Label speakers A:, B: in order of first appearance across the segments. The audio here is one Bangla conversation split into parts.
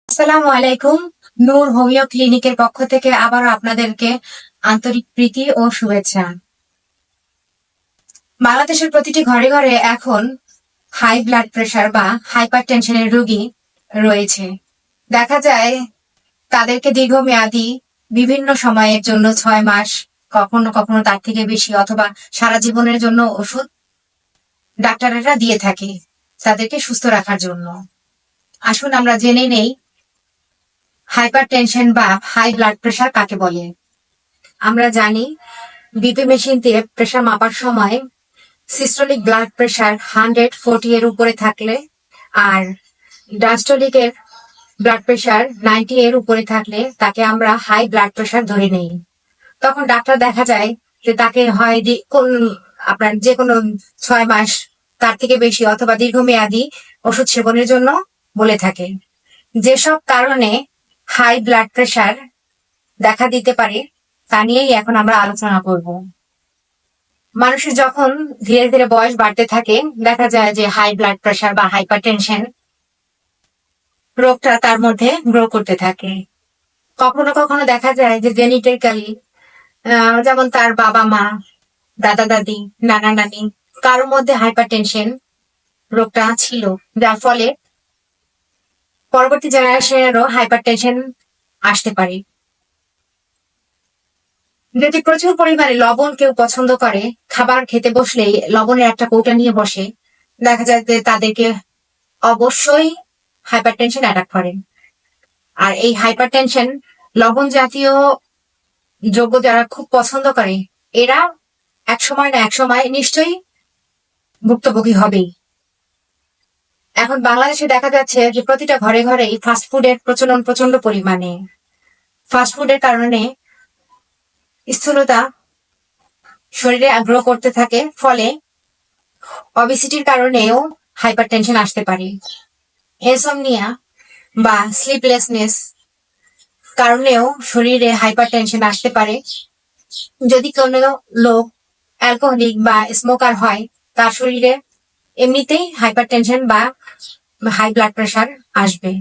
A: আসসালামু আলাইকুম। নূর হোমিও ক্লিনিকের পক্ষ থেকে আবারও আপনাদেরকে আন্তরিক প্রীতি ও শুভেচ্ছা। বাংলাদেশের প্রতিটি ঘরে ঘরে এখন হাই ব্লাড প্রেশার বা হাইপার টেনশনের রোগী রয়েছে। দেখা যায় তাদেরকে দীর্ঘমেয়াদী বিভিন্ন সময়ের জন্য 6 মাস, কখনো কখনো তার থেকে বেশি অথবা সারা জীবনের জন্য ওষুধ ডাক্তারেরা দিয়ে থাকে তাদেরকে সুস্থ রাখার জন্য। আসুন আমরা জেনে নেই হাইপার টেনশন বা হাই ব্লাড প্রেশার কাকে বলে। আমরা জানি বিপি মেশিন দিয়ে প্রেশার মাপার সময় সিস্টোলিক ব্লাড প্রেশার 140 এর উপরে থাকলে আর ডায়াস্টোলিকের ব্লাড প্রেশার 90 এর উপরে থাকলে তাকে আমরা হাই ব্লাড প্রেশার ধরে নেই। তখন ডাক্তার দেখা যায় যে তাকে হয় আপনার যে কোনো 6 মাস তার থেকে বেশি অথবা দীর্ঘমেয়াদী ওষুধ সেবনের জন্য বলে থাকে। যেসব কারণে হাই ব্লাড প্রেশার দেখা দিতে পারে তা নিয়েই এখন আমরা আলোচনা করব। মানুষের যখন ধীরে ধীরে বয়স বাড়তে থাকে দেখা যায় যে হাই ব্লাড প্রেশার বা হাইপারটেনশন রোগটা তার মধ্যে গ্রো করতে থাকে। কখনো কখনো দেখা যায় যে জেনেটিক্যালি যেমন তার বাবা মা, দাদা দাদি, নানা নানি কারোর মধ্যে হাইপারটেনশন রোগটা ছিল, যার ফলে পরবর্তী জেনারেশনেরও হাইপারটেনশন আসতে পারে। যদি প্রচুর পরিমাণে লবণ কেউ পছন্দ করে, খাবার খেতে বসলেই লবণের একটা কৌটা নিয়ে বসে, দেখা যায় যে তাদেরকে অবশ্যই হাইপারটেনশন অ্যাটাক করে। আর এই হাইপারটেনশন লবণ জাতীয় দ্রব্য যারা খুব পছন্দ করে এরা এক সময় না এক সময় নিশ্চয়ই ভুক্তভোগী হবেই। এখন বাংলাদেশে দেখা যাচ্ছে যে প্রতিটা ঘরে ঘরেই ফাস্টফুডের প্রচলন প্রচন্ড পরিমাণে। ফাস্টফুডের কারণে স্থূলতা শরীরে গ্রো করতে থাকে, ফলে অবেসিটির কারণেও হাইপারটেনশন আসতে পারে। ইনসমনিয়া বা স্লিপলেসনেস কারণেও শরীরে হাইপারটেনশন আসতে পারে। যদি কোনো লোক অ্যালকোহলিক বা স্মোকার হয় তার শরীরে এমনিতেই হাইপারটেনশন বা হাই ব্লাড প্রেশার আসবে।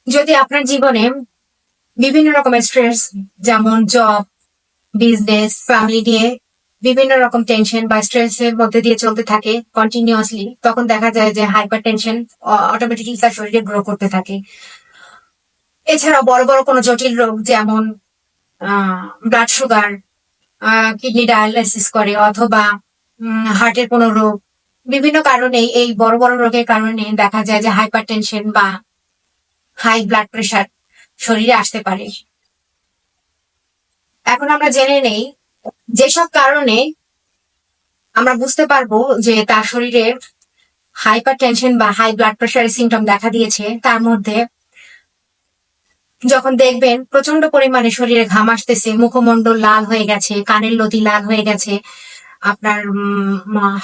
A: যদি আপনার জীবনে বিভিন্ন রকমের স্ট্রেস যেমন জব, বিজনেস, ফ্যামিলি নিয়ে বিভিন্ন রকম টেনশন বা স্ট্রেস এর মধ্যে দিয়ে চলতে থাকে কন্টিনিউয়াসলি, তখন দেখা যায় যে হাইপার টেনশন অটোমেটিকলি তার শরীরে গ্রো করতে থাকে। এছাড়াও বড় বড় কোনো জটিল রোগ যেমন ব্লাড সুগার, কিডনি ডায়ালাইসিস করে অথবা হার্টের কোনো রোগ, বিভিন্ন কারণে এই বড় বড় রোগের কারণে দেখা যায় যে হাইপার টেনশন বা হাই ব্লাড প্রেশার শরীরে আসতে পারে। এখন আমরা জেনে নেই যেসব কারণে আমরা বুঝতে পারবো যে তার শরীরে হাইপার টেনশন বা হাই ব্লাড প্রেশারের সিমটম দেখা দিয়েছে। তার মধ্যে যখন দেখবেন প্রচন্ড পরিমাণে শরীরে ঘাম আসতেছে, মুখমণ্ডল লাল হয়ে গেছে, কানের লতি লাল হয়ে গেছে, আপনার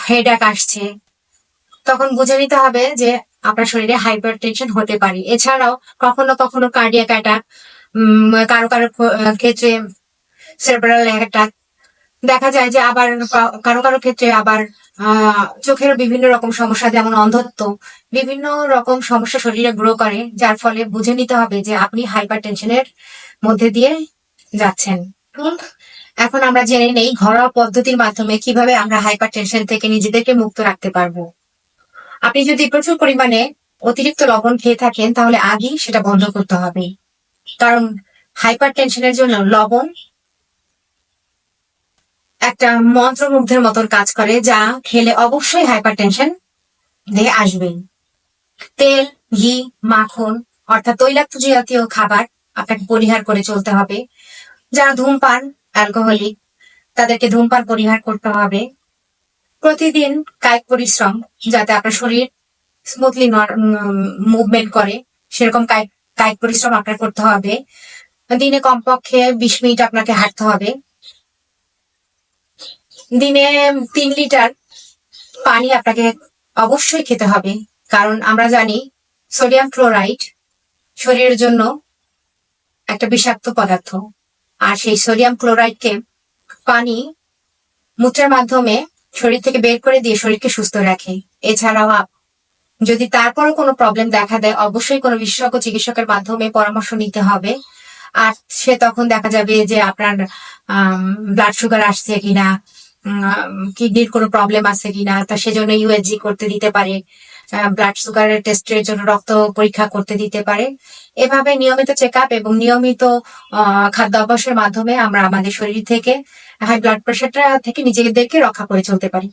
A: হেডেক আসছে, তখন বুঝে নিতে হবে যে আপনার শরীরে হাইপার টেনশন হতে পারে। এছাড়াও কখনো কখনো কার্ডিয়াক অ্যাটাক, কারো কারো ক্ষেত্রে সেরেব্রাল অ্যাটাক দেখা যায় যে, আবার কারো কারো ক্ষেত্রে আবার চোখের বিভিন্ন রকম সমস্যা যেমন অন্ধত্ব, বিভিন্ন রকম সমস্যা শরীরে গ্রো করে, যার ফলে বুঝে নিতে হবে যে আপনি হাইপার টেনশনের মধ্যে দিয়ে যাচ্ছেন। এখন আমরা জেনে নেই ঘরোয়া পদ্ধতির মাধ্যমে কিভাবে আমরা হাইপার টেনশন থেকে নিজেদেরকে মুক্ত রাখতে পারবো। আপনি যদি প্রচুর পরিমাণে অতিরিক্ত লবণ খেয়ে থাকেন তাহলে আগেই সেটা বন্ধ করতে হবে, কারণ হাইপার টেনশনের জন্য লবণ একটা মন্ত্রমুগ্ধের মতন কাজ করে, যা খেলে অবশ্যই হাইপার টেনশন দেহে আসবেই। তেল, ঘি, মাখন অর্থাৎ তৈলাক্ত জাতীয় খাবার আপনাকে পরিহার করে চলতে হবে। যারা ধূমপান, অ্যালকোহলিক, তাদেরকে ধূমপান পরিহার করতে হবে। প্রতিদিন কায়িক পরিশ্রম, যাতে আপনার শরীর স্মুথলি মুভমেন্ট করে সেরকম কায়িক পরিশ্রম আপনার করতে হবে। দিনে কমপক্ষে 20 মিনিট আপনাকে হাঁটতে হবে। দিনে 3 লিটার পানি আপনাকে অবশ্যই খেতে হবে, কারণ আমরা জানি সোডিয়াম ক্লোরাইড শরীরের জন্য একটা বিষাক্ত পদার্থ। আর সেই সোডিয়াম ক্লোরাইডকে পানি মূত্রের মাধ্যমে শরীর থেকে বের করে দিয়ে শরীরকে সুস্থ রাখে। এছাড়াও যদি তারপরও কোনো প্রবলেম দেখা দেয় অবশ্যই কোনো বিশেষজ্ঞ চিকিৎসকের মাধ্যমে পরামর্শ নিতে হবে। আর সে তখন দেখা যাবে যে আপনার ব্লাড সুগার আসছে কিনা, কিডনির কোনো প্রবলেম আছে কিনা, তা সেজন্য ইউএসজি করতে দিতে পারে, ব্লাড সুগারের টেস্টের জন্য রক্ত পরীক্ষা করতে দিতে পারে। এভাবে নিয়মিত চেক আপ এবং নিয়মিত খাদ্য অভ্যাসের মাধ্যমে আমরা আমাদের শরীর থেকে হাই ব্লাড প্রেশারটা থেকে নিজেদেরকে রক্ষা করে চলতে পারি।